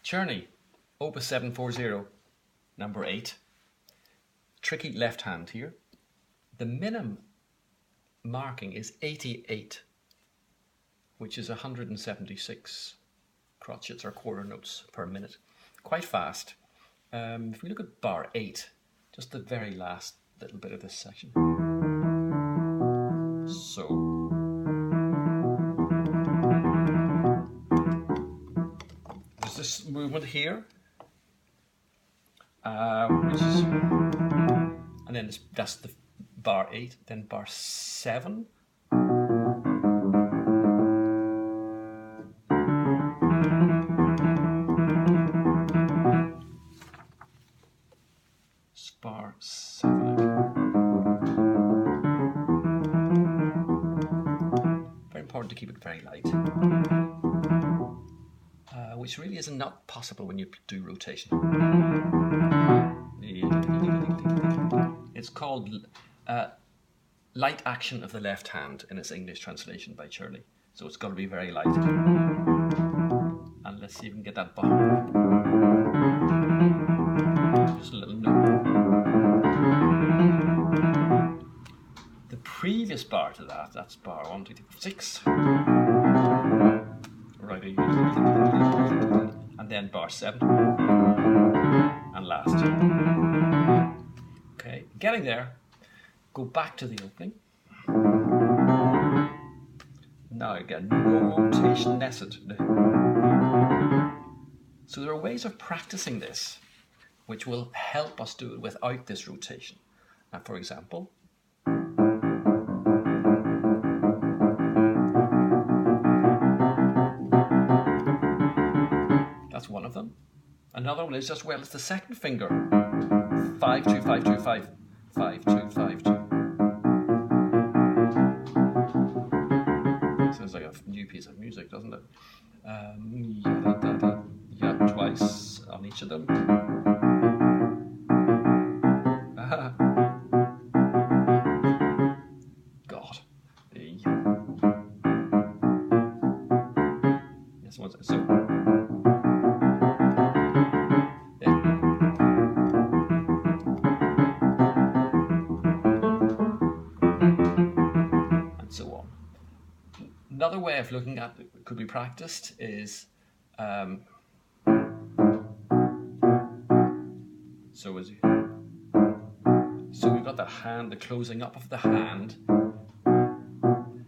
Czerny, Opus 740, number 8. Tricky left hand here. The minimum marking is 88, which is 176 crotchets or quarter notes per minute. Quite fast. If we look at bar 8, just the very last little bit of this section. So, there's this movement here, which is, and then that's the bar 8, then bar 7. Bar 7. Very important to keep it very light, which really is not possible when you do rotation. It's called Light Action of the Left Hand in its English translation by Czerny. So it's got to be very light. And let's see if we can get that bottom. Just a little note. The previous bar to that, that's bar 1, 2, 3, 4, 6. Right, and then bar 7. And last. Okay, getting there. Go back to the opening. Now again, no rotation necessary. So there are ways of practicing this which will help us do it without this rotation. For example, that's one of them. Another one is just, well, it's the second finger. 5, 2, 5, 2, 5. 5, 2, 5, 2. Sounds like a new piece of music, doesn't it? Yeah, twice on each of them. God. Yes, so. Another way of looking at it could be practiced is so we've got the hand, the closing up of the hand,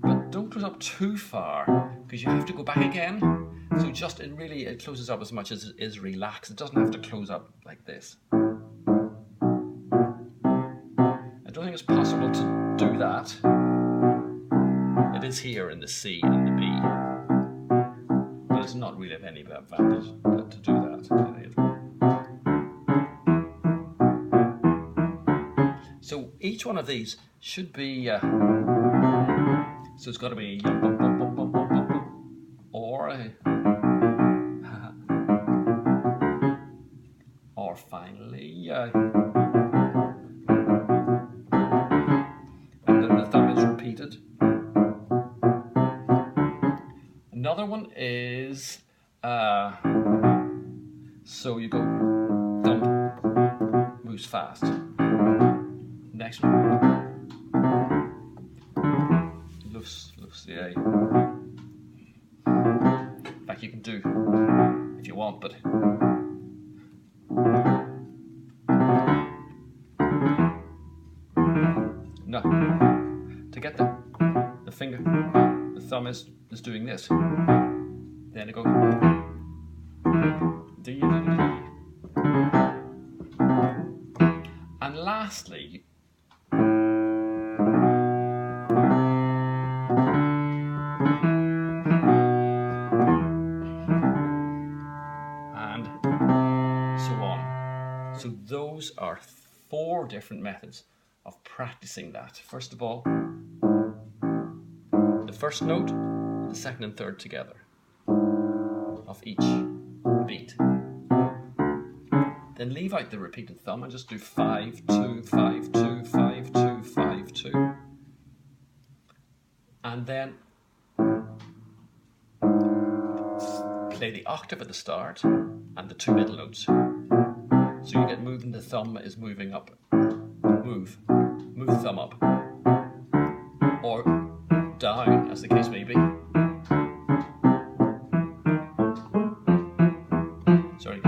but don't close up too far because you have to go back again. So just it closes up as much as it is relaxed. It doesn't have to close up like this. I don't think it's possible to do that. It is here in the C and the B, but it's not really of any advantage to do that. So each one of these should be, so it's got to be or finally, and then the thumb is repeated. Another one is, so you go, thumb moves fast. Next one, loose, yeah. In fact, you can do, if you want, but no, to get the finger, the thumb is doing this. Then it goes. And lastly, and so on. So those are 4 different methods of practicing that. First of all, the first note, the second and third together of each beat. Then leave out the repeated thumb and just do 5, 2, 5, 2, 5, 2, 5, 2. And then play the octave at the start and the two middle notes. So you get moving, the thumb is moving up. Move the thumb up. Or down, as the case may be. Sorry.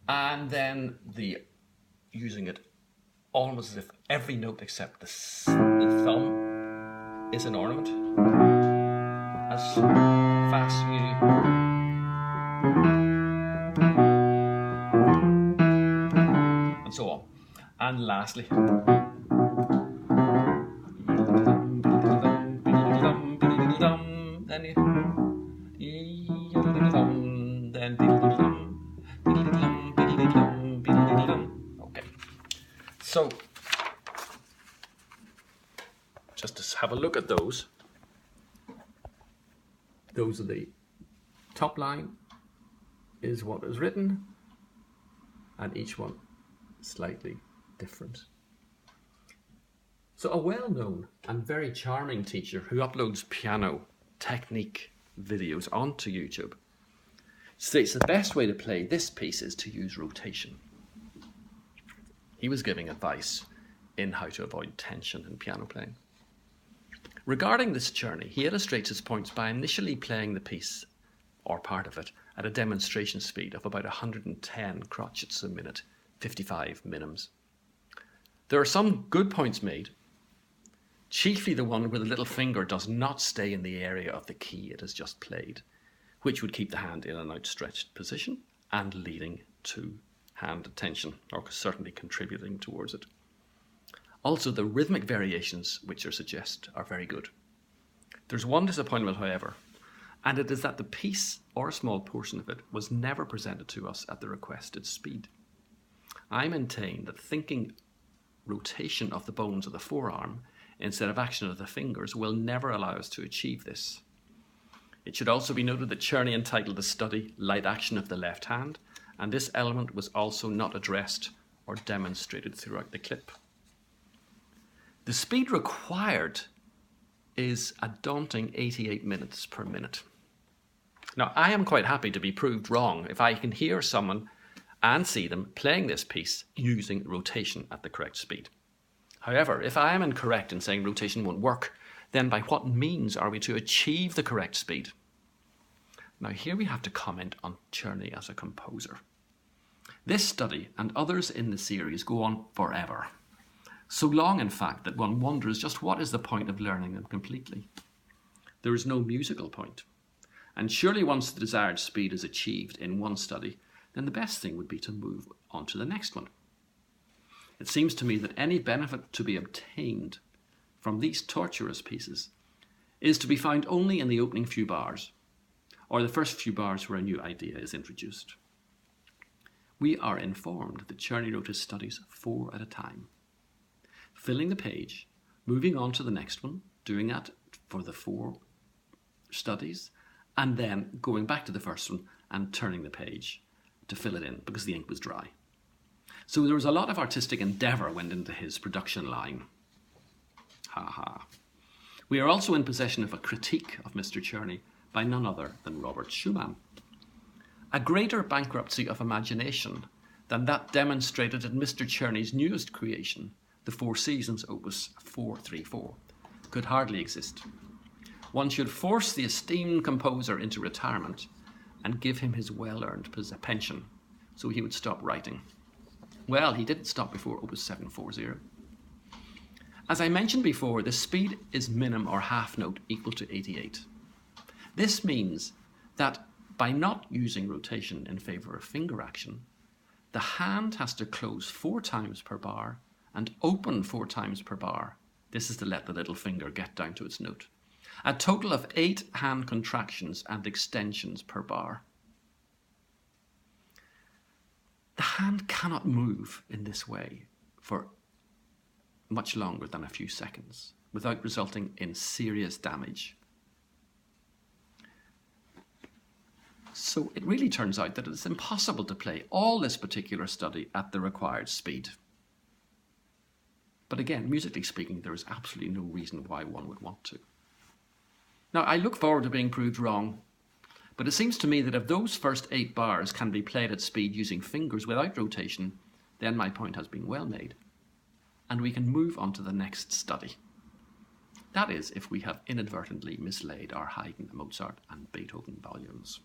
And then using it almost as if every note except the thumb is an ornament. As fast as you and so on. And lastly, okay. So just to have a look at those. Those are the top line is what is written, and each one slightly different. So a well-known and very charming teacher who uploads piano technique videos onto YouTube states the best way to play this piece is to use rotation. He was giving advice in how to avoid tension in piano playing. Regarding this Czerny, he illustrates his points by initially playing the piece, or part of it, at a demonstration speed of about 110 crotchets a minute, 55 minims. There are some good points made, chiefly the one where the little finger does not stay in the area of the key it has just played, which would keep the hand in an outstretched position and leading to hand attention, or certainly contributing towards it. Also, the rhythmic variations which are suggested are very good. There's one disappointment, however, and it is that the piece, or a small portion of it, was never presented to us at the requested speed. I maintain that thinking rotation of the bones of the forearm instead of action of the fingers will never allow us to achieve this. It should also be noted that Czerny entitled the study Light Action of the Left Hand, and this element was also not addressed or demonstrated throughout the clip. The speed required is a daunting 88 minutes per minute. Now, I am quite happy to be proved wrong if I can hear someone and see them playing this piece using rotation at the correct speed. However, if I am incorrect in saying rotation won't work, then by what means are we to achieve the correct speed? Now, here we have to comment on Czerny as a composer. This study and others in the series go on forever. So long, in fact, that one wonders just what is the point of learning them completely. There is no musical point. And surely once the desired speed is achieved in one study, then the best thing would be to move on to the next one. It seems to me that any benefit to be obtained from these tortuous pieces is to be found only in the opening few bars, or the first few bars where a new idea is introduced. We are informed that Czerny wrote his studies 4 at a time, filling the page, moving on to the next one, doing that for the 4 studies, and then going back to the first one and turning the page to fill it in because the ink was dry. So there was a lot of artistic endeavour went into his production line. Ha ha. We are also in possession of a critique of Mr. Czerny by none other than Robert Schumann. A greater bankruptcy of imagination than that demonstrated in Mr. Czerny's newest creation, the Four Seasons Opus 434, could hardly exist. One should force the esteemed composer into retirement and give him his well-earned pension, so he would stop writing. Well, he didn't stop before Opus 740. As I mentioned before, the speed is minim or half note equal to 88. This means that by not using rotation in favour of finger action, the hand has to close 4 times per bar and open 4 times per bar. This is to let the little finger get down to its note. A total of 8 hand contractions and extensions per bar. The hand cannot move in this way for much longer than a few seconds without resulting in serious damage. So it really turns out that it's impossible to play all this particular study at the required speed. But again, musically speaking, there is absolutely no reason why one would want to. Now, I look forward to being proved wrong But it seems to me that if those first 8 bars can be played at speed using fingers without rotation, then my point has been well made, and we can move on to the next study. That is, if we have inadvertently mislaid our Haydn, Mozart and Beethoven volumes.